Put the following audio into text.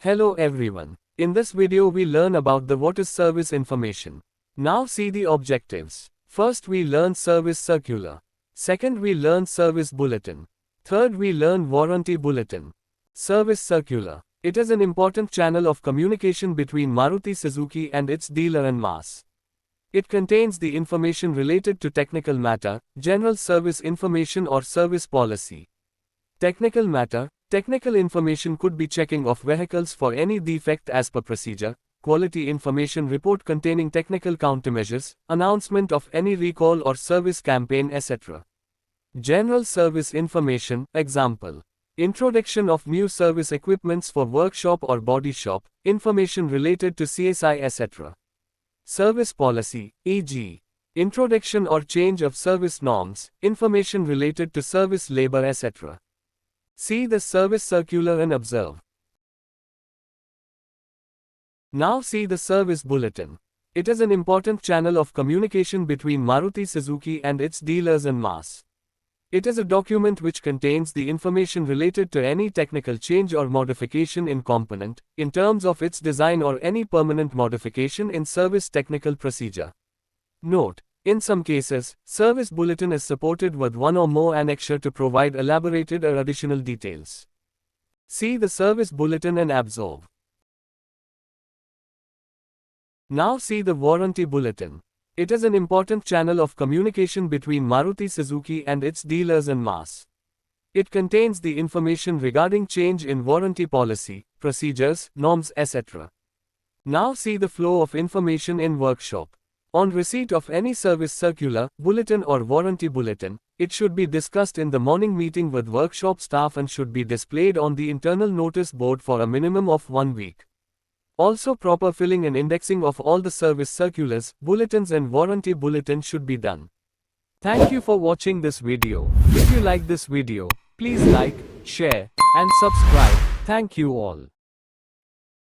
Hello everyone. In this video we learn about the what is service information. Now see the objectives. First we learn service circular. Second we learn service bulletin. Third we learn warranty bulletin. Service circular. It is an important channel of communication between Maruti Suzuki and its dealer en masse. It contains the information related to technical matter, general service information or service policy. Technical matter. Technical information could be checking of vehicles for any defect as per procedure, quality information report containing technical countermeasures, announcement of any recall or service campaign etc. General service information, example. Introduction of new service equipments for workshop or body shop, information related to CSI etc. Service policy, e.g. introduction or change of service norms, information related to service labor etc. See the service circular and observe. Now see the service bulletin. It is an important channel of communication between Maruti Suzuki and its dealers en masse. It is a document which contains the information related to any technical change or modification in component, in terms of its design or any permanent modification in service technical procedure. Note: in some cases, service bulletin is supported with one or more annexure to provide elaborated or additional details. See the service bulletin and absorb. Now see the warranty bulletin. It is an important channel of communication between Maruti Suzuki and its dealers en masse. It contains the information regarding change in warranty policy, procedures, norms etc. Now see the flow of information in workshop. On receipt of any service circular, bulletin or warranty bulletin, it should be discussed in the morning meeting with workshop staff and should be displayed on the internal notice board for a minimum of 1 week. Also proper filling and indexing of all the service circulars, bulletins and warranty bulletin should be done. Thank you for watching this video. If you like this video, please like, share, and subscribe. Thank you all.